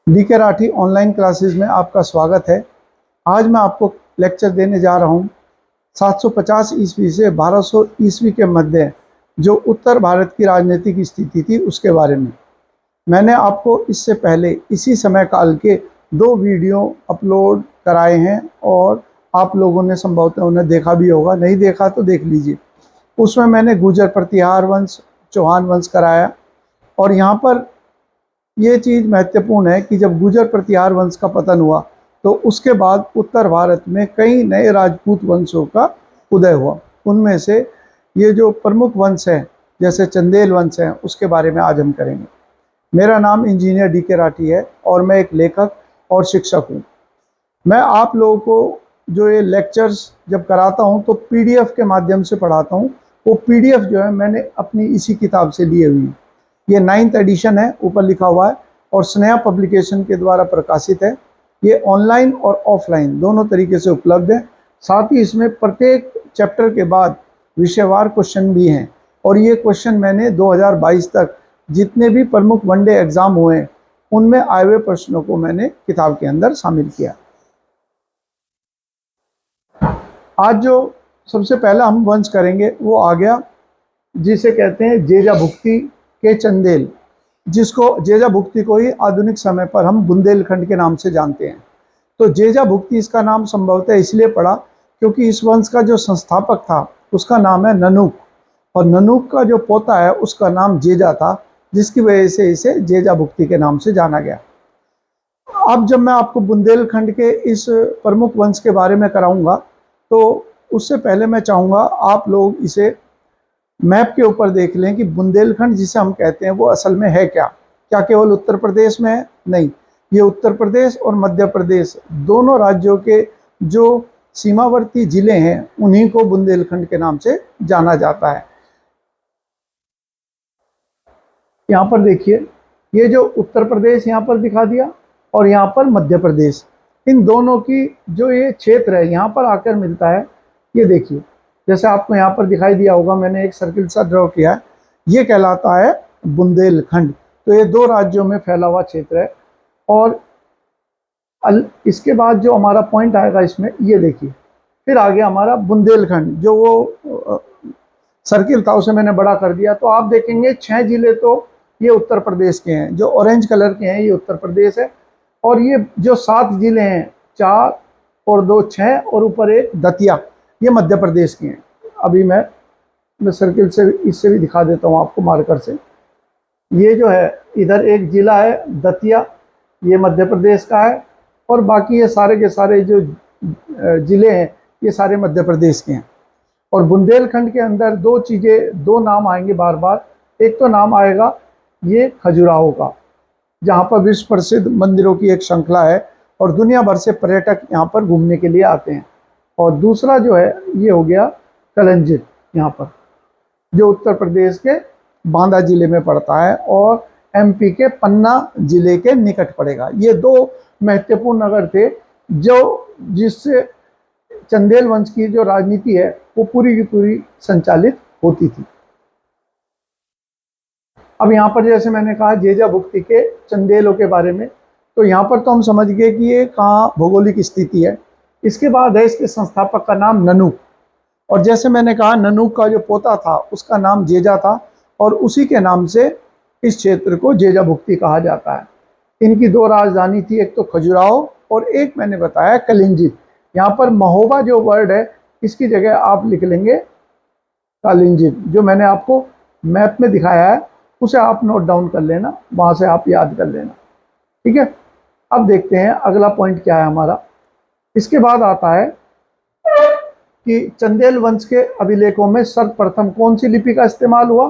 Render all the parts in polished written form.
DK Rathi online classes में आपका स्वागत है। आज मैं आपको लेक्चर देने जा रहा हूँ 750 ईस्वी से 1200 ईस्वी के मध्य जो उत्तर भारत की राजनीतिक स्थिति थी उसके बारे में। मैंने आपको इससे पहले इसी समय काल के 2 वीडियो अपलोड कराए हैं और आप लोगों ने संभवतः उन्हें देखा भी होगा, नहीं देखा तो देख लीजिए। उसमें मैंने गुर्जर प्रतिहार वंश, चौहान वंश कराया और यहाँ पर ये चीज़ महत्वपूर्ण है कि जब गुर्जर प्रतिहार वंश का पतन हुआ तो उसके बाद उत्तर भारत में कई नए राजपूत वंशों का उदय हुआ। उनमें से ये जो प्रमुख वंश हैं जैसे चंदेल वंश हैं उसके बारे में आज हम करेंगे। मेरा नाम इंजीनियर डीके राठी है और मैं एक लेखक और शिक्षक हूँ। मैं आप लोगों को जो ये लेक्चर्स जब कराता हूँ तो पीडीएफ के माध्यम से पढ़ाता हूँ। वो पीडीएफ जो है मैंने अपनी इसी किताब से लिए हुई है। ये 9th एडिशन है, ऊपर लिखा हुआ है, और स्नेहा पब्लिकेशन के द्वारा प्रकाशित है। ये ऑनलाइन और ऑफलाइन दोनों तरीके से उपलब्ध है। साथ ही इसमें प्रत्येक चैप्टर के बाद विषयवार क्वेश्चन भी हैं और ये क्वेश्चन मैंने 2022 तक जितने भी प्रमुख वनडे एग्जाम हुए हैं उनमें आए हुए प्रश्नों को मैंने किताब के अंदर शामिल किया। आज जो सबसे पहला हम वंश करेंगे वो आ गया जिसे कहते हैं जेजा भुक्ति के चंदेल, जिसको जेजा भुक्ति को ही आधुनिक समय पर हम बुंदेलखंड के नाम से जानते हैं। तो जेजा भुक्ति इसका नाम संभवतः इसलिए पड़ा क्योंकि इस वंश का जो संस्थापक था उसका नाम है ननूक और ननूक का जो पोता है उसका नाम जेजा था, जिसकी वजह से इसे जेजा भुक्ति के नाम से जाना गया। अब जब मैं आपको बुंदेलखंड के इस प्रमुख वंश के बारे में कराऊंगा तो उससे पहले मैं चाहूँगा आप लोग इसे मैप के ऊपर देख लें कि बुंदेलखंड जिसे हम कहते हैं वो असल में है क्या। क्या केवल उत्तर प्रदेश में है? नहीं, ये उत्तर प्रदेश और मध्य प्रदेश दोनों राज्यों के जो सीमावर्ती जिले हैं उन्हीं को बुंदेलखंड के नाम से जाना जाता है। यहाँ पर देखिए, ये जो उत्तर प्रदेश यहाँ पर दिखा दिया और यहाँ पर मध्य प्रदेश, इन दोनों की जो ये क्षेत्र है यहाँ पर आकर मिलता है। ये देखिए, जैसे आपको यहाँ पर दिखाई दिया होगा, मैंने एक सर्किल सा ड्रॉ किया है, ये कहलाता है बुंदेलखंड। तो ये 2 राज्यों में फैला हुआ क्षेत्र है। और इसके बाद जो हमारा पॉइंट आएगा इसमें, ये देखिए, फिर आगे हमारा बुंदेलखंड, जो वो सर्किल था उसे मैंने बड़ा कर दिया। तो आप देखेंगे 6 जिले तो ये उत्तर प्रदेश के हैं, जो ऑरेंज कलर के हैं ये उत्तर प्रदेश है। और ये जो 7 जिले हैं, 4 और 2 6 और ऊपर एक दतिया, ये मध्य प्रदेश के हैं। अभी मैं सर्किल से इससे भी दिखा देता हूँ आपको मार्कर से। ये जो है इधर एक जिला है दतिया, ये मध्य प्रदेश का है, और बाकी ये सारे के सारे जो जिले हैं ये सारे मध्य प्रदेश के हैं। और बुंदेलखंड के अंदर 2 चीज़ें, 2 नाम आएंगे बार बार। एक तो नाम आएगा ये खजुराहो का, जहाँ पर विश्व प्रसिद्ध मंदिरों की एक श्रृंखला है और दुनिया भर से पर्यटक यहाँ पर घूमने के लिए आते हैं। और दूसरा जो है ये हो गया कलंजित, यहाँ पर जो उत्तर प्रदेश के बांदा जिले में पड़ता है और एमपी के पन्ना जिले के निकट पड़ेगा। ये 2 महत्वपूर्ण नगर थे जो जिससे चंदेल वंश की जो राजनीति है वो पूरी की पूरी संचालित होती थी। अब यहाँ पर जैसे मैंने कहा जेजा भुक्ति के चंदेलों के बारे में, तो यहाँ पर तो हम समझ गए कि ये कहाँ भौगोलिक स्थिति है। इसके बाद है इसके संस्थापक का नाम ननूक, और जैसे मैंने कहा ननूक का जो पोता था उसका नाम जेजा था और उसी के नाम से इस क्षेत्र को जेजा भुक्ति कहा जाता है। इनकी 2 राजधानी थी, एक तो खजुराहो और एक मैंने बताया कलिंजित। यहाँ पर महोबा जो वर्ड है इसकी जगह आप लिख लेंगे कलिंजित, जो मैंने आपको मैप में दिखाया है उसे आप नोट डाउन कर लेना, वहाँ से आप याद कर लेना, ठीक है। अब देखते हैं अगला पॉइंट क्या है हमारा। इसके बाद आता है कि चंदेल वंश के अभिलेखों में सर्वप्रथम कौन सी लिपि का इस्तेमाल हुआ।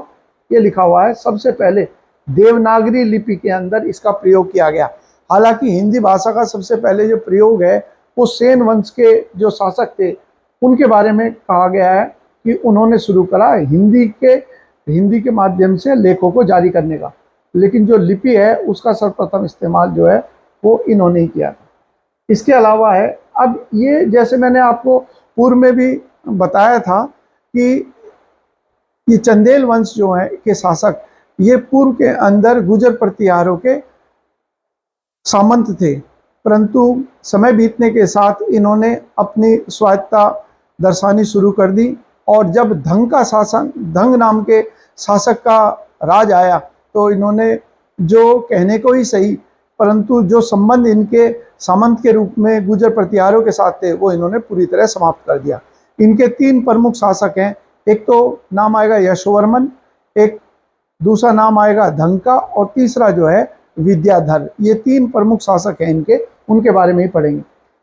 ये लिखा हुआ है सबसे पहले देवनागरी लिपि के अंदर इसका प्रयोग किया गया। हालांकि हिंदी भाषा का सबसे पहले जो प्रयोग है वो सेन वंश के जो शासक थे उनके बारे में कहा गया है कि उन्होंने शुरू करा हिंदी के माध्यम से लेखों को जारी करने का, लेकिन जो लिपि है उसका सर्वप्रथम इस्तेमाल जो है वो इन्होंने ही किया था। इसके अलावा है, अब ये जैसे मैंने आपको पूर्व में भी बताया था कि ये चंदेल वंश जो है के शासक ये पूर्व के अंदर गुर्जर प्रतिहारों के सामंत थे, परंतु समय बीतने के साथ इन्होंने अपनी स्वायत्ता दर्शानी शुरू कर दी। और जब धंग का शासन, धंग नाम के शासक का राज आया, तो इन्होंने जो कहने को ही सही, परंतु जो संबंध इनके सामंत के रूप में गुर्जर प्रतिहारों के साथ थे, वो इन्होंने पूरी तरह समाप्त कर दिया। इनके 3 प्रमुख शासक हैं। एक तो नाम आएगा यशोवर्मन, एक दूसरा नाम आएगा धंग का, और तीसरा जो है विद्याधर। ये 3 प्रमुख शासक हैं इनके, उनके बारे में ही पढ़ेंगे।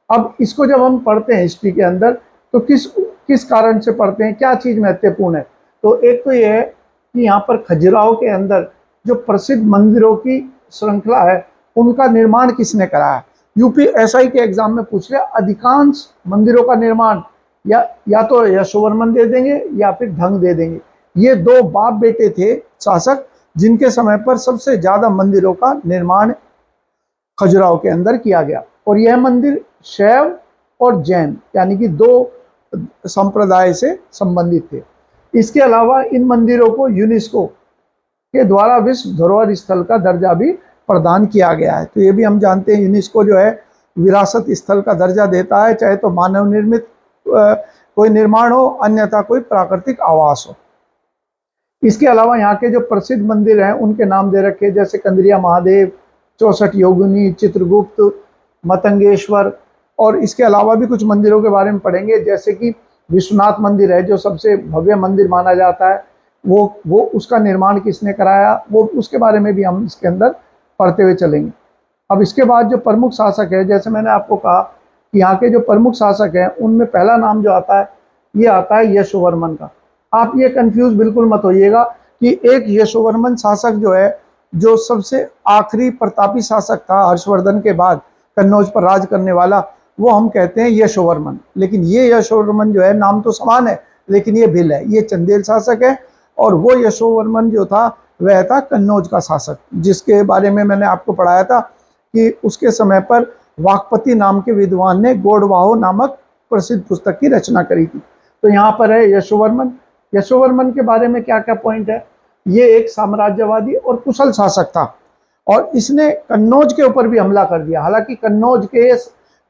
अब इसको जब हम पढ़ते हैं हिस्ट्री के अंदर, तो किस किस कारण से पढ़ते हैं, क्या चीज़ महत्वपूर्ण है। तो एक तो ये है कि यहाँ पर खजुराहो के अंदर जो प्रसिद्ध मंदिरों की श्रृंखला है, उनका निर्माण किसने कराया। यूपीएसआई के एग्जाम में पूछ लिया, अधिकांश मंदिरों का निर्माण या तो यशोवर्मन दे देंगे या फिर धंग दे देंगे। ये 2 बाप बेटे थे शासक, जिनके समय पर सबसे ज्यादा मंदिरों का निर्माण खजुराहो के अंदर किया गया। और यह मंदिर शैव और जैन यानी कि 2 संप्रदाय से संबंधित थे। इसके अलावा इन मंदिरों को यूनेस्को के द्वारा विश्व धरोहर स्थल का दर्जा भी प्रदान किया गया है। तो ये भी हम जानते हैं, यूनेस्को जो है विरासत स्थल का दर्जा देता है, चाहे तो मानव निर्मित कोई निर्माण हो, अन्यथा कोई प्राकृतिक आवास हो। इसके अलावा यहाँ के जो प्रसिद्ध मंदिर हैं उनके नाम दे रखे, जैसे कंदरिया महादेव, 64 योगिनी, चित्रगुप्त, मतंगेश्वर। और इसके अलावा भी कुछ मंदिरों के बारे में पढ़ेंगे, जैसे कि विश्वनाथ मंदिर है, जो सबसे भव्य मंदिर माना जाता है। वो उसका निर्माण किसने कराया, वो उसके बारे में भी हम इसके अंदर पढ़ते हुए चलेंगे। अब इसके बाद जो प्रमुख शासक है, जैसे मैंने आपको कहा कि यहाँ के जो प्रमुख शासक हैं, उनमें पहला नाम जो आता है, ये आता है यशोवर्मन का। आप ये कंफ्यूज बिल्कुल मत होइएगा कि एक यशोवर्मन शासक जो है, जो सबसे आखिरी प्रतापी शासक था हर्षवर्धन के बाद कन्नौज पर राज करने वाला, वो हम कहते हैं यशोवर्मन। लेकिन ये यशोवर्मन जो है, नाम तो समान है लेकिन ये भिल है, ये चंदेल शासक है। और वो यशोवर्मन जो था, वह था कन्नौज का शासक, जिसके बारे में मैंने आपको पढ़ाया था कि उसके समय पर वाकपति नाम के विद्वान ने गोडवाहो नामक प्रसिद्ध पुस्तक की रचना करी थी। तो यहाँ पर है यशोवर्मन। यशोवर्मन के बारे में क्या क्या पॉइंट है, ये एक साम्राज्यवादी और कुशल शासक था, और इसने कन्नौज के ऊपर भी हमला कर दिया। हालांकि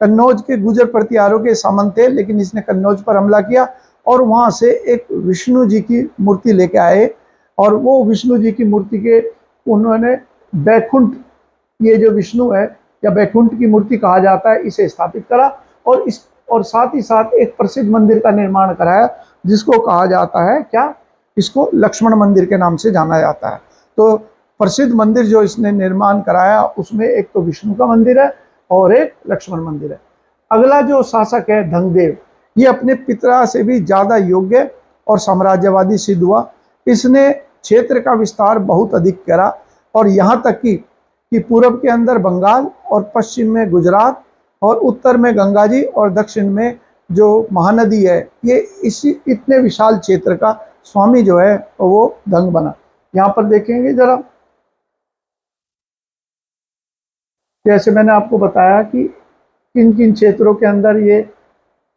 कन्नौज के गुर्जर प्रतिहारों के सामंत थे, लेकिन इसने कन्नौज पर हमला किया और वहाँ से एक विष्णु जी की मूर्ति लेके आए। और वो विष्णु जी की मूर्ति के उन्होंने बैकुंठ, ये जो विष्णु है या बैकुंठ की मूर्ति कहा जाता है, इसे स्थापित करा। और साथ ही साथ एक प्रसिद्ध मंदिर का निर्माण कराया, जिसको कहा जाता है क्या, इसको लक्ष्मण मंदिर के नाम से जाना जाता है। तो प्रसिद्ध मंदिर जो इसने निर्माण कराया, उसमें एक तो विष्णु का मंदिर है और एक लक्ष्मण मंदिर है। अगला जो शासक है धंगदेव, ये अपने पिता से भी ज्यादा योग्य और साम्राज्यवादी सिद्ध हुआ। इसने क्षेत्र का विस्तार बहुत अधिक करा, और यहाँ तक कि पूर्व के अंदर बंगाल और पश्चिम में गुजरात और उत्तर में गंगा जी और दक्षिण में जो महानदी है, ये इसी इतने विशाल क्षेत्र का स्वामी जो है वो धंग बना। यहाँ पर देखेंगे जरा, जैसे मैंने आपको बताया कि किन किन क्षेत्रों के अंदर ये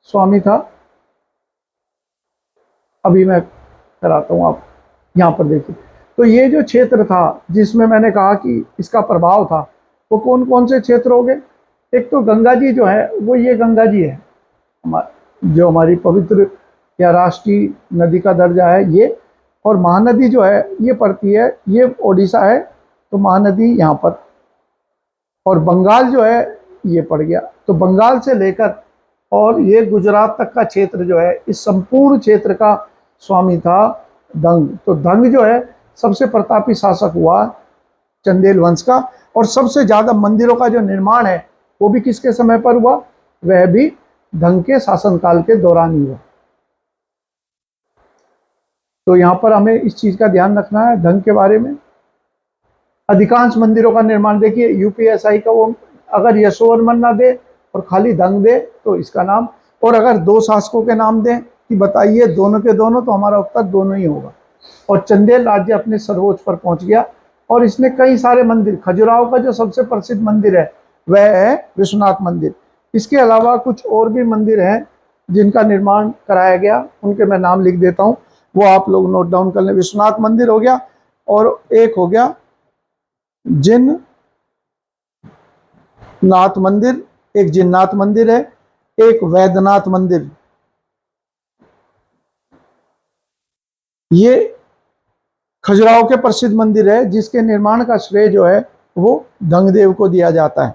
स्वामी था, अभी मैं कराता हूँ आप। यहाँ पर देखिए, तो ये जो क्षेत्र था जिसमें मैंने कहा कि इसका प्रभाव था, वो कौन कौन से क्षेत्र हो गए। एक तो गंगा जी जो है, वो ये गंगा जी है जो हमारी पवित्र या राष्ट्रीय नदी का दर्जा है ये। और महानदी जो है ये पड़ती है, ये ओडिशा है, तो महानदी यहाँ पर। और बंगाल जो है ये पड़ गया, तो बंगाल से लेकर और ये गुजरात तक का क्षेत्र जो है, इस संपूर्ण क्षेत्र का स्वामी था धंग। तो धंग जो है सबसे प्रतापी शासक हुआ चंदेल वंश का, और सबसे ज्यादा मंदिरों का जो निर्माण है वो भी किसके समय पर हुआ, वह भी धंग के शासनकाल के दौरान ही हुआ। तो यहाँ पर हमें इस चीज का ध्यान रखना है धंग के बारे में। अधिकांश मंदिरों का निर्माण देखिए, यूपीएसआई का वो अगर यशोवर्मन ना दे और खाली धंग दे तो इसका नाम, और अगर 2 शासकों के नाम दें कि बताइए दोनों के दोनों, तो हमारा उत्तर दोनों ही होगा। और चंदेल राज्य अपने सर्वोच्च पर पहुंच गया, और इसने कई सारे मंदिर, खजुराहो का जो सबसे प्रसिद्ध मंदिर है वह है विश्वनाथ मंदिर। इसके अलावा कुछ और भी मंदिर हैं जिनका निर्माण कराया गया, उनके मैं नाम लिख देता हूँ, वो आप लोग नोट डाउन कर लें। विश्वनाथ मंदिर हो गया, और एक हो गया जिन नाथ मंदिर, एक जिन्नाथ मंदिर है, एक वैद्यनाथ मंदिर। ये खजुराहो के प्रसिद्ध मंदिर है जिसके निर्माण का श्रेय जो है वो गंगदेव को दिया जाता है।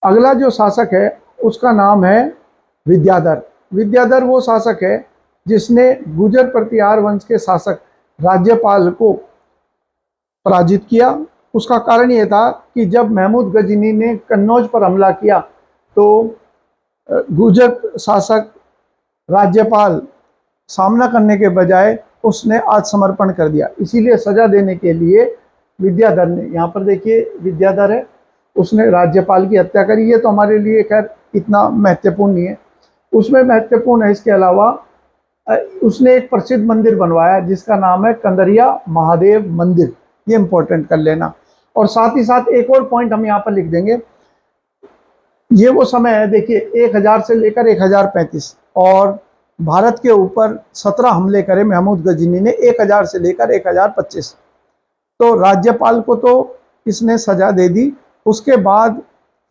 अगला जो शासक है उसका नाम है विद्याधर। विद्याधर वो शासक है जिसने गुर्जर प्रतिहार वंश के शासक राज्यपाल को पराजित किया। उसका कारण ये था कि जब महमूद गजनी ने कन्नौज पर हमला किया तो गुर्जर शासक राज्यपाल सामना करने के बजाय उसने आत्मसमर्पण कर दिया। इसीलिए सजा देने के लिए विद्याधर ने, यहाँ पर देखिए विद्याधर है, उसने राज्यपाल की हत्या करी। ये तो हमारे लिए खैर इतना महत्वपूर्ण नहीं है, उसमें महत्वपूर्ण है इसके अलावा उसने एक प्रसिद्ध मंदिर बनवाया जिसका नाम है कंदरिया महादेव मंदिर। ये इंपॉर्टेंट कर लेना। और साथ ही साथ एक और पॉइंट हम यहाँ पर लिख देंगे, ये वो समय है देखिए 1000 से लेकर 1035 और भारत के ऊपर 17 हमले करे महमूद गजनी ने 1000 से लेकर 1025। तो राज्यपाल को तो इसने सजा दे दी। उसके बाद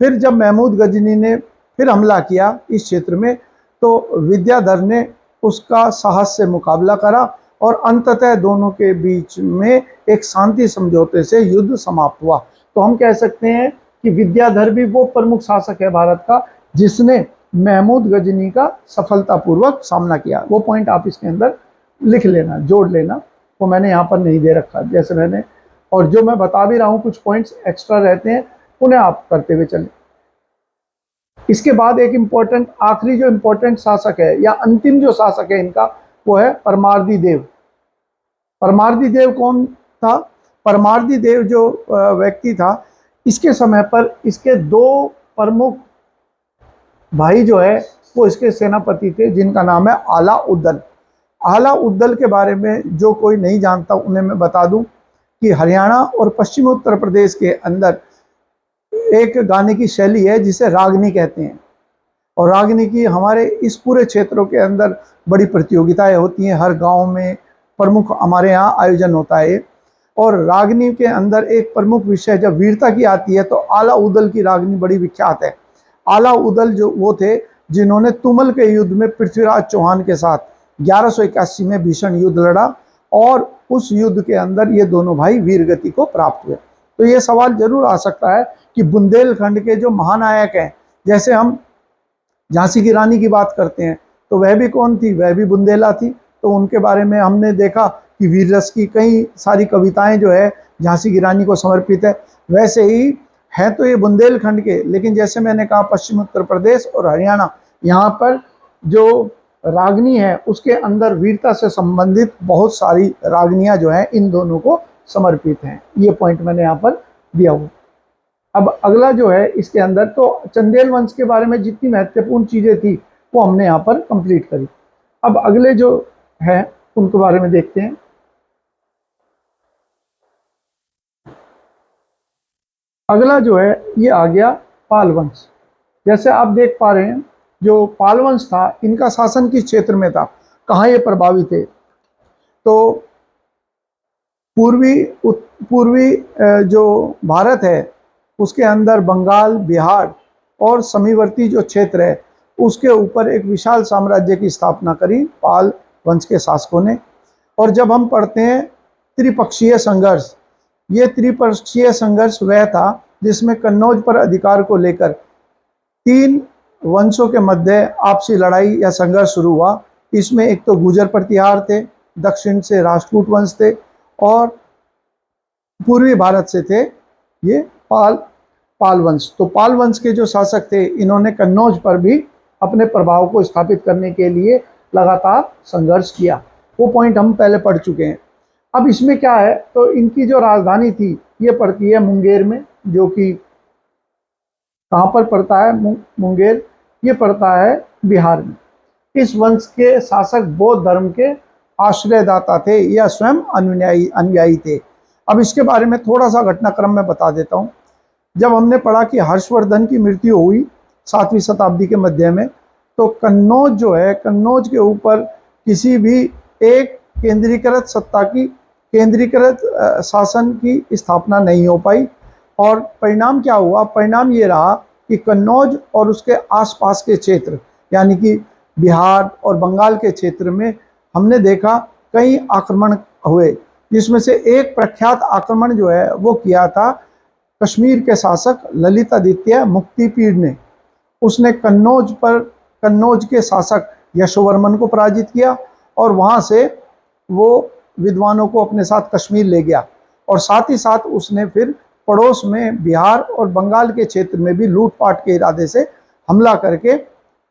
फिर जब महमूद गजनी ने फिर हमला किया इस क्षेत्र में तो विद्याधर ने उसका साहस से मुकाबला करा और अंततः दोनों के बीच में एक शांति समझौते से युद्ध समाप्त हुआ। तो हम कह सकते हैं कि विद्याधर भी वो प्रमुख शासक है भारत का जिसने महमूद गजनी का सफलतापूर्वक सामना किया। वो पॉइंट आप इसके अंदर लिख लेना, जोड़ लेना, वो मैंने यहाँ पर नहीं दे रखा जैसे मैंने, और जो मैं बता भी रहा हूँ कुछ पॉइंट्स एक्स्ट्रा रहते हैं उन्हें आप करते हुए चलें। इसके बाद एक इम्पोर्टेंट आखिरी जो इम्पोर्टेंट शासक है या अंतिम जो शासक है इनका वो है परमार्दी देव। परमार्दी देव कौन था? परमार्दी देव जो व्यक्ति था, इसके समय पर इसके दो प्रमुख भाई जो है वो इसके सेनापति थे जिनका नाम है आला उद्दल। आला उद्दल के बारे में जो कोई नहीं जानता उन्हें मैं बता दूं कि हरियाणा और पश्चिमी उत्तर प्रदेश के अंदर एक गाने की शैली है जिसे रागनी कहते हैं। और रागनी की हमारे इस पूरे क्षेत्रों के अंदर बड़ी प्रतियोगिताएं होती हैं, हर गांव में प्रमुख हमारे यहाँ आयोजन होता है। और रागनी के अंदर एक प्रमुख विषय जब वीरता की आती है तो आला उदल की रागनी बड़ी विख्यात है। आला उदल जो वो थे जिन्होंने तुमल के युद्ध में पृथ्वीराज चौहान के साथ 1181 में भीषण युद्ध लड़ा और उस युद्ध के अंदर ये दोनों भाई वीरगति को प्राप्त हुए। तो ये सवाल जरूर आ सकता है कि बुंदेलखंड के जो महानायक हैं, जैसे हम झांसी की रानी की बात करते हैं तो वह भी कौन थी? वह भी बुंदेला थी। तो उनके बारे में हमने देखा कि वीर रस की कई सारी कविताएं जो है झांसी की रानी को समर्पित है। वैसे ही है तो ये बुंदेलखंड के, लेकिन जैसे मैंने कहा पश्चिम उत्तर प्रदेश और हरियाणा, यहाँ पर जो रागनी है उसके अंदर वीरता से संबंधित बहुत सारी रागनियाँ जो हैं इन दोनों को समर्पित हैं। ये पॉइंट मैंने यहाँ पर दिया हुआ। अब अगला जो है इसके अंदर तो चंदेल वंश के बारे में जितनी महत्वपूर्ण चीज़ें थी वो हमने यहाँ पर कंप्लीट करी। अब अगले जो है उनके बारे में देखते हैं। अगला जो है ये आ गया पाल वंश। जैसे आप देख पा रहे हैं जो पाल वंश था इनका शासन किस क्षेत्र में था, कहाँ ये प्रभावी थे? तो पूर्वी जो भारत है उसके अंदर बंगाल, बिहार और समीवर्ती जो क्षेत्र है उसके ऊपर एक विशाल साम्राज्य की स्थापना करी पाल वंश के शासकों ने। और जब हम पढ़ते हैं त्रिपक्षीय संघर्ष, ये त्रिपक्षीय संघर्ष वह था जिसमें कन्नौज पर अधिकार को लेकर 3 वंशों के मध्य आपसी लड़ाई या संघर्ष शुरू हुआ। इसमें एक तो गुर्जर प्रतिहार थे, दक्षिण से राष्ट्रकूट वंश थे और पूर्वी भारत से थे ये पाल वंश। तो पाल वंश के जो शासक थे इन्होंने कन्नौज पर भी अपने प्रभाव को स्थापित करने के लिए लगातार संघर्ष किया। वो पॉइंट हम पहले पढ़ चुके हैं। अब इसमें क्या है तो इनकी जो राजधानी थी ये पड़ती है मुंगेर में, जो कि कहाँ पर पड़ता है? मुंगेर, ये पड़ता है बिहार में। इस वंश के शासक बौद्ध धर्म के आश्रयदाता थे या स्वयं अनुयायी थे। अब इसके बारे में थोड़ा सा घटनाक्रम में बता देता हूँ। जब हमने पढ़ा कि हर्षवर्धन की मृत्यु हुई 7वीं शताब्दी के मध्य में, तो कन्नौज जो है, कन्नौज के ऊपर किसी भी एक केंद्रीकृत सत्ता की केंद्रीकृत शासन की स्थापना नहीं हो पाई। और परिणाम क्या हुआ? परिणाम ये रहा कि कन्नौज और उसके आसपास के क्षेत्र यानी कि बिहार और बंगाल के क्षेत्र में हमने देखा कई आक्रमण हुए, जिसमें से एक प्रख्यात आक्रमण जो है वो किया था कश्मीर के शासक ललितादित्य मुक्तिपीड ने। उसने कन्नौज के शासक यशोवर्मन को पराजित किया और वहाँ से वो विद्वानों को अपने साथ कश्मीर ले गया। और साथ ही साथ उसने फिर पड़ोस में बिहार और बंगाल के क्षेत्र में भी लूटपाट के इरादे से हमला करके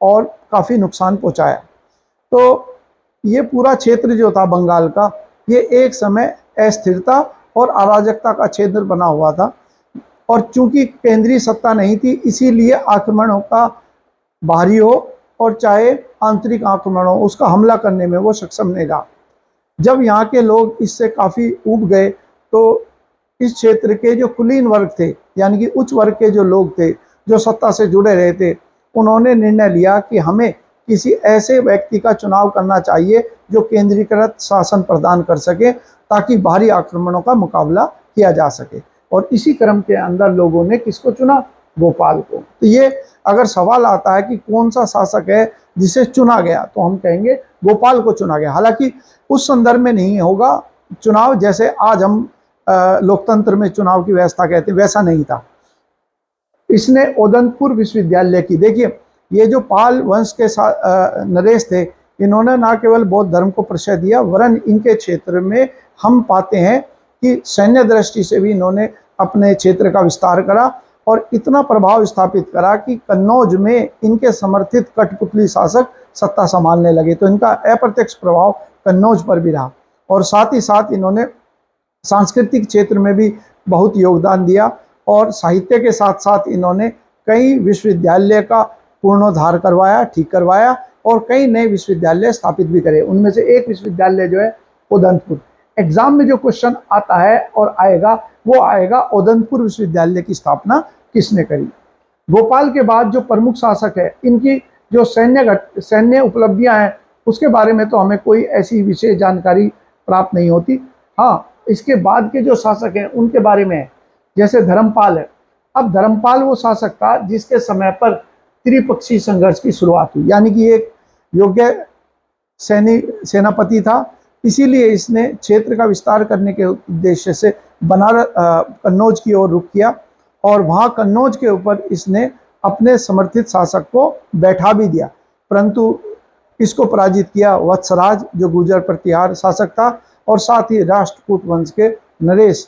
और काफ़ी नुकसान पहुंचाया। तो ये पूरा क्षेत्र जो था बंगाल का, ये एक समय अस्थिरता और अराजकता का क्षेत्र बना हुआ था। और चूंकि केंद्रीय सत्ता नहीं थी, इसीलिए आक्रमणों का बाहरी हो और चाहे आंतरिक आक्रमण हो, उसका हमला करने में वो सक्षम नहीं रहा। जब यहाँ के लोग इससे काफ़ी ऊब गए तो इस क्षेत्र के जो कुलीन वर्ग थे यानी कि उच्च वर्ग के जो लोग थे जो सत्ता से जुड़े रहे थे, उन्होंने निर्णय लिया कि हमें किसी ऐसे व्यक्ति का चुनाव करना चाहिए जो केंद्रीकृत शासन प्रदान कर सके ताकि बाहरी आक्रमणों का मुकाबला किया जा सके। और इसी क्रम के अंदर लोगों ने किसको चुना? गोपाल को। तो ये अगर सवाल आता है कि कौन सा शासक है जिसे चुना गया, तो हम कहेंगे गोपाल को चुना गया। हालांकि उस संदर्भ में नहीं होगा चुनाव जैसे आज हम लोकतंत्र में चुनाव की व्यवस्था कहते हैं, वैसा नहीं था। इसने उदयपुर विश्वविद्यालय की, देखिए ये जो पाल वंश के नरेश थे, इन्होंने न केवल बौद्ध धर्म को प्रश्रय दिया वरन इनके क्षेत्र में हम पाते हैं कि सैन्य दृष्टि से भी इन्होंने अपने क्षेत्र का विस्तार करा और इतना प्रभाव स्थापित करा कि कन्नौज में इनके समर्थित कठपुतली शासक सत्ता संभालने लगे। तो इनका अप्रत्यक्ष प्रभाव कन्नौज पर भी रहा। और साथ ही साथ इन्होंने सांस्कृतिक क्षेत्र में भी बहुत योगदान दिया और साहित्य के साथ साथ इन्होंने कई विश्वविद्यालय का पूर्णोद्धार करवाया, ठीक करवाया और कई नए विश्वविद्यालय स्थापित भी करे। उनमें से एक विश्वविद्यालय जो है उदयपुर। एग्जाम में जो क्वेश्चन आता है और आएगा वो आएगा उदयपुर विश्वविद्यालय की स्थापना किसने करी। गोपाल के बाद जो प्रमुख शासक है, इनकी जो सैन्य उपलब्धियां हैं उसके बारे में तो हमें कोई ऐसी विशेष जानकारी प्राप्त नहीं होती। हाँ, इसके बाद के जो शासक हैं उनके बारे में है, जैसे धर्मपाल है। अब धर्मपाल वो शासक था जिसके समय पर त्रिपक्षीय संघर्ष की शुरुआत हुई, यानी कि एक योग्य सेनापति था, इसीलिए इसने क्षेत्र का विस्तार करने के उद्देश्य से कन्नौज की ओर रुख किया और वहाँ कन्नौज के ऊपर इसने अपने समर्थित शासक को बैठा भी दिया, परंतु इसको पराजित किया वत्सराज जो गुर्जर प्रतिहार शासक था और साथ ही राष्ट्रकूट वंश के नरेश,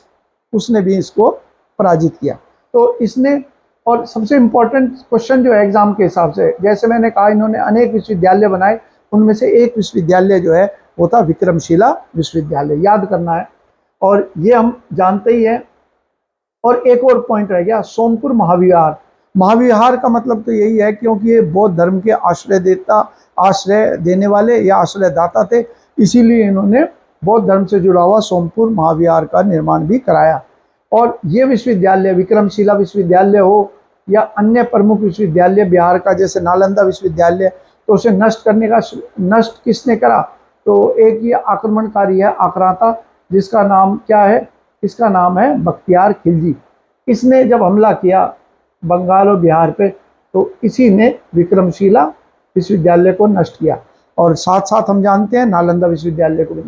उसने भी इसको पराजित किया। तो इसने, और सबसे इम्पोर्टेंट क्वेश्चन जो है एग्जाम के हिसाब से, जैसे मैंने कहा इन्होंने अनेक विश्वविद्यालय बनाए, उनमें से एक विश्वविद्यालय जो है वो था विक्रमशिला विश्वविद्यालय, याद करना है और ये हम जानते ही हैं। और एक और पॉइंट रह गया, सोमपुर महाविहार। महाविहार का मतलब तो यही है क्योंकि ये बौद्ध धर्म के आश्रय देने वाले या आश्रयदाता थे, इसीलिए इन्होंने बौद्ध धर्म से जुड़ा हुआ सोमपुर महाविहार का निर्माण भी कराया। और ये विश्वविद्यालय, विक्रमशिला विश्वविद्यालय हो या अन्य प्रमुख विश्वविद्यालय बिहार का जैसे नालंदा विश्वविद्यालय, तो उसे नष्ट किसने करा? तो एक ये आक्रमणकारी है आक्रांता, जिसका नाम क्या है? इसका नाम है बख्तियार खिलजी। इसने जब हमला किया बंगाल और बिहार पे, तो इसी ने विक्रमशिला विश्वविद्यालय को नष्ट किया। और साथ साथ हम जानते हैं नालंदा विश्वविद्यालय को भी।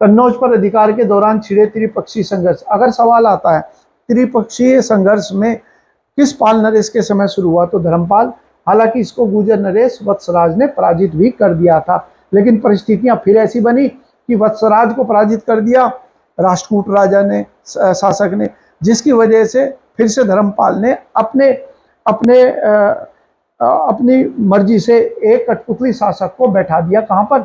कन्नौज पर अधिकार के दौरान छिड़े त्रिपक्षीय संघर्ष। अगर सवाल आता है त्रिपक्षीय संघर्ष में किस पाल नरेश के समय शुरू हुआ, तो धर्मपाल। हालांकि इसको गुर्जर नरेश वत्सराज ने पराजित भी कर दिया था, लेकिन परिस्थितियां फिर ऐसी बनी कि वत्सराज को पराजित कर दिया राष्ट्रकूट राजा ने, शासक ने, जिसकी वजह से फिर से धर्मपाल ने अपनी मर्जी से एक कठपुतली शासक को बैठा दिया। कहां पर?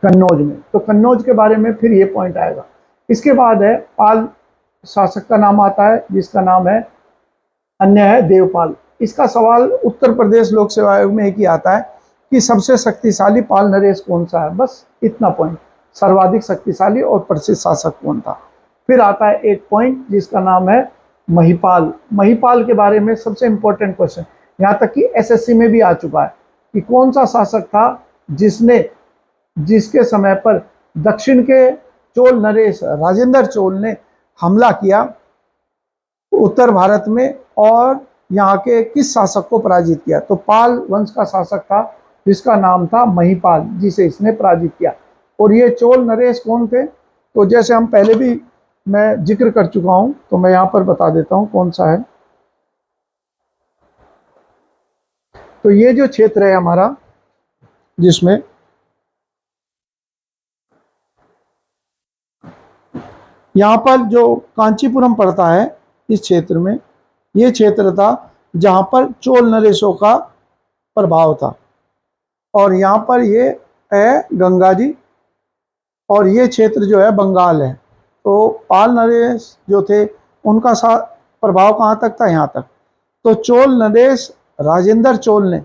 कन्नौज में। तो कन्नौज के बारे में फिर ये पॉइंट आएगा। इसके बाद है पाल शासक का नाम आता है जिसका नाम है, अन्य है देवपाल। इसका सवाल उत्तर प्रदेश लोक सेवा आयोग में एक ही आता है कि सबसे शक्तिशाली पाल नरेश कौन सा है, बस इतना पॉइंट, सर्वाधिक शक्तिशाली और प्रसिद्ध शासक कौन था। फिर आता है एक पॉइंट जिसका नाम है महिपाल। महिपाल के बारे में सबसे इंपॉर्टेंट क्वेश्चन, यहाँ तक कि एसएससी में भी आ चुका है कि कौन सा शासक था जिसके समय पर दक्षिण के चोल नरेश राजेंद्र चोल ने हमला किया उत्तर भारत में और यहाँ के किस शासक को पराजित किया? तो पाल वंश का शासक था जिसका नाम था महिपाल, जिसे इसने पराजित किया। और ये चोल नरेश कौन थे? तो जैसे हम पहले भी मैं जिक्र कर चुका हूं, तो मैं यहाँ पर बता देता हूं कौन सा है। तो ये जो क्षेत्र है हमारा, जिसमें यहाँ पर जो कांचीपुरम पड़ता है, इस क्षेत्र में ये क्षेत्र था जहाँ पर चोल नरेशों का प्रभाव था। और यहाँ पर ये है गंगा जी, और ये क्षेत्र जो है बंगाल है। तो पाल नरेश जो थे उनका प्रभाव कहाँ तक था? यहाँ तक। तो चोल नरेश राजेंद्र चोल ने,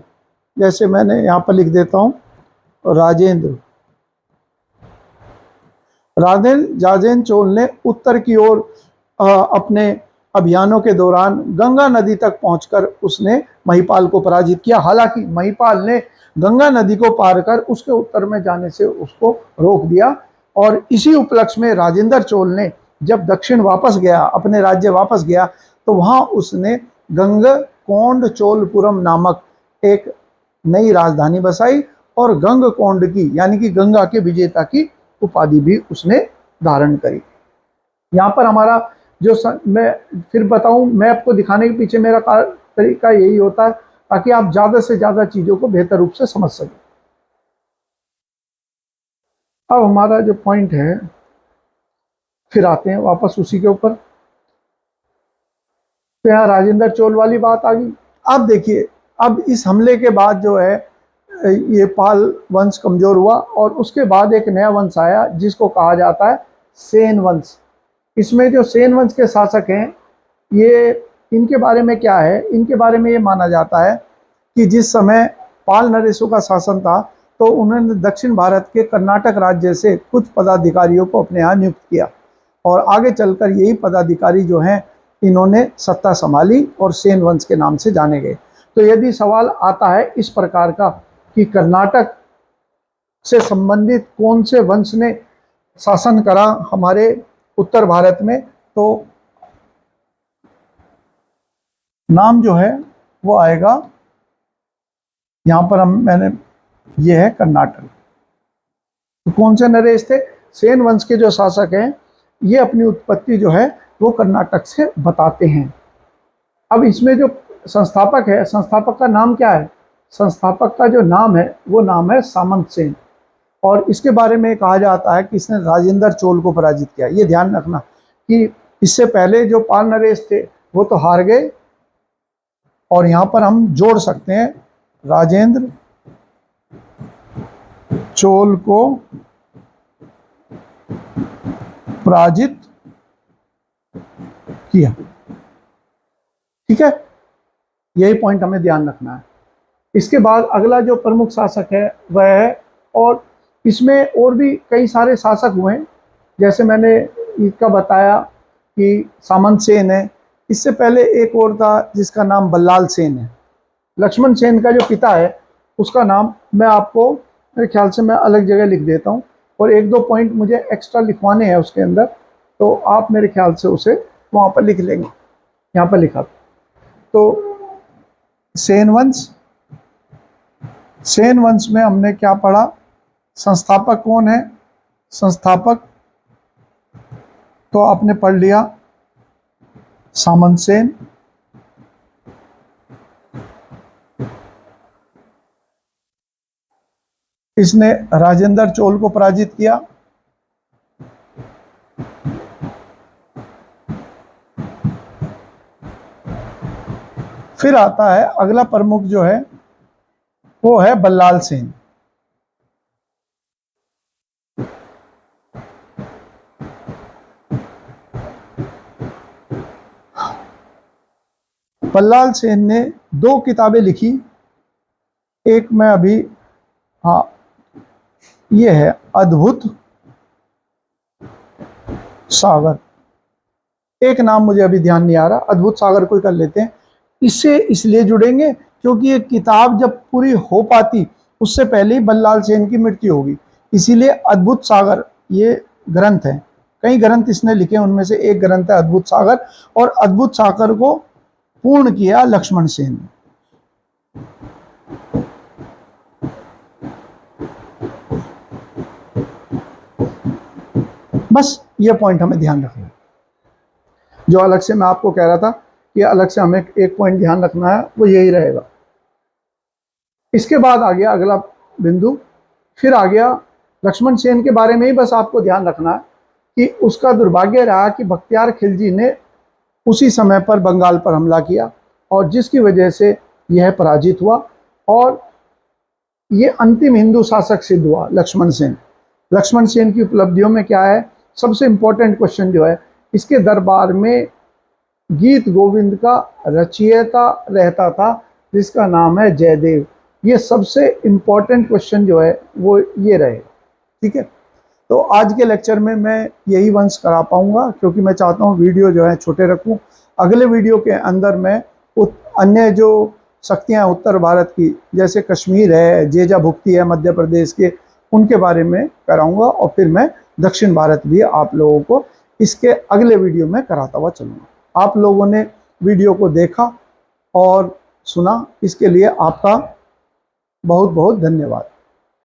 जैसे मैंने यहाँ पर लिख देता हूँ, राजेंद्र चोल ने उत्तर की ओर अपने अभियानों के दौरान गंगा नदी तक पहुंचकर उसने महिपाल को पराजित किया। हालांकि महिपाल ने गंगा नदी को पार कर उसके उत्तर में जाने से उसको रोक दिया। और इसी उपलक्ष्य में राजेंद्र चोल ने जब दक्षिण वापस गया, अपने राज्य वापस गया, तो वहां उसने गंगकोंड चोलपुरम नामक एक नई राजधानी बसाई और गंगकोंड की, यानी कि गंगा के विजेता की उपाधि भी उसने धारण करी। यहाँ पर हमारा मैं फिर बताऊं, मैप को दिखाने के पीछे मेरा तरीका यही होता है ताकि आप ज़्यादा से ज़्यादा चीज़ों को बेहतर रूप से समझ सकें। अब हमारा जो पॉइंट है, फिर आते हैं वापस उसी के ऊपर। तो यहाँ राजेंद्र चोल वाली बात आ गई। अब देखिए, अब इस हमले के बाद जो है ये पाल वंश कमजोर हुआ और उसके बाद एक नया वंश आया जिसको कहा जाता है सेन वंश। इसमें जो सेन वंश के शासक हैं, ये इनके बारे में क्या है? इनके बारे में ये माना जाता है कि जिस समय पाल नरेशों का शासन था तो उन्होंने दक्षिण भारत के कर्नाटक राज्य से कुछ पदाधिकारियों को अपने यहाँ नियुक्त किया और आगे चलकर यही पदाधिकारी जो हैं इन्होंने सत्ता संभाली और सेन वंश के नाम से जाने गए। तो यदि सवाल आता है इस प्रकार का कि कर्नाटक से संबंधित कौन से वंश ने शासन करा हमारे उत्तर भारत में, तो नाम जो है वो आएगा यहाँ पर मैंने ये है कर्नाटक। तो कौन से नरेश थे? सेन वंश के जो शासक हैं ये अपनी उत्पत्ति जो है वो कर्नाटक से बताते हैं। अब इसमें जो संस्थापक है, संस्थापक का नाम क्या है? संस्थापक का जो नाम है वो नाम है सामंत सेन। और इसके बारे में कहा जाता है कि इसने राजेंद्र चोल को पराजित किया। ये ध्यान रखना कि इससे पहले जो पाल नरेश थे वो तो हार गए, और यहाँ पर हम जोड़ सकते हैं राजेंद्र चोल को पराजित किया। ठीक है, यही पॉइंट हमें ध्यान रखना है। इसके बाद अगला जो प्रमुख शासक है वह है, और इसमें और भी कई सारे शासक हुए हैं, जैसे मैंने इसका बताया कि सामंत सेन है। इससे पहले एक और था जिसका नाम बल्लाल सेन है। लक्ष्मण सेन का जो पिता है उसका नाम मैं आपको मेरे ख्याल से मैं अलग जगह लिख देता हूँ, और एक दो पॉइंट मुझे एक्स्ट्रा लिखवाने हैं उसके अंदर, तो आप मेरे ख्याल से उसे वहाँ पर लिख लेंगे। यहाँ पर लिखा तो सेन वंश में हमने क्या पढ़ा? संस्थापक कौन है? संस्थापक तो आपने पढ़ लिया सामंत सेन। इसने राजेंद्र चोल को पराजित किया। फिर आता है अगला प्रमुख जो है वो है बल्लाल सेन। बल्लाल सेन ने दो किताबें लिखी। एक मैं अभी, हाँ, ये है अद्भुत सागर। एक नाम मुझे अभी ध्यान नहीं आ रहा, अद्भुत सागर कोई कर लेते हैं। इससे इसलिए जुड़ेंगे क्योंकि ये किताब जब पूरी हो पाती उससे पहले ही बल्लाल सेन की मृत्यु होगी, इसीलिए अद्भुत सागर ये ग्रंथ हैं, कई ग्रंथ इसने लिखे, उनमें से एक ग्रंथ है अद्भुत सागर, और अद्भुत सागर को पूर्ण किया लक्ष्मण सेन ने। बस ये पॉइंट हमें ध्यान रखना है। जो अलग से मैं आपको कह रहा था कि अलग से हमें एक पॉइंट ध्यान रखना है, वो यही रहेगा। इसके बाद आ गया अगला बिंदु, फिर आ गया लक्ष्मण सेन के बारे में ही बस आपको ध्यान रखना है कि उसका दुर्भाग्य रहा कि बख्तियार खिलजी ने उसी समय पर बंगाल पर हमला किया, और जिसकी वजह से यह पराजित हुआ, और ये अंतिम हिंदू शासक सिद्ध हुआ लक्ष्मण सेन। लक्ष्मण सेन की उपलब्धियों में क्या है, सबसे इंपॉर्टेंट क्वेश्चन जो है, इसके दरबार में गीत गोविंद का रचयिता रहता था जिसका नाम है जयदेव। ये सबसे इंपॉर्टेंट क्वेश्चन जो है वो ये रहे, ठीक है। तो आज के लेक्चर में मैं यही वंश करा पाऊंगा, क्योंकि मैं चाहता हूँ वीडियो जो है छोटे रखूं। अगले वीडियो के अंदर मैं अन्य जो शक्तियाँ उत्तर भारत की, जैसे कश्मीर है, जेजा भुक्ति है मध्य प्रदेश के, उनके बारे में कराऊंगा, और फिर मैं दक्षिण भारत भी आप लोगों को इसके अगले वीडियो में कराता हुआ चलूँगा। आप लोगों ने वीडियो को देखा और सुना, इसके लिए आपका बहुत बहुत धन्यवाद।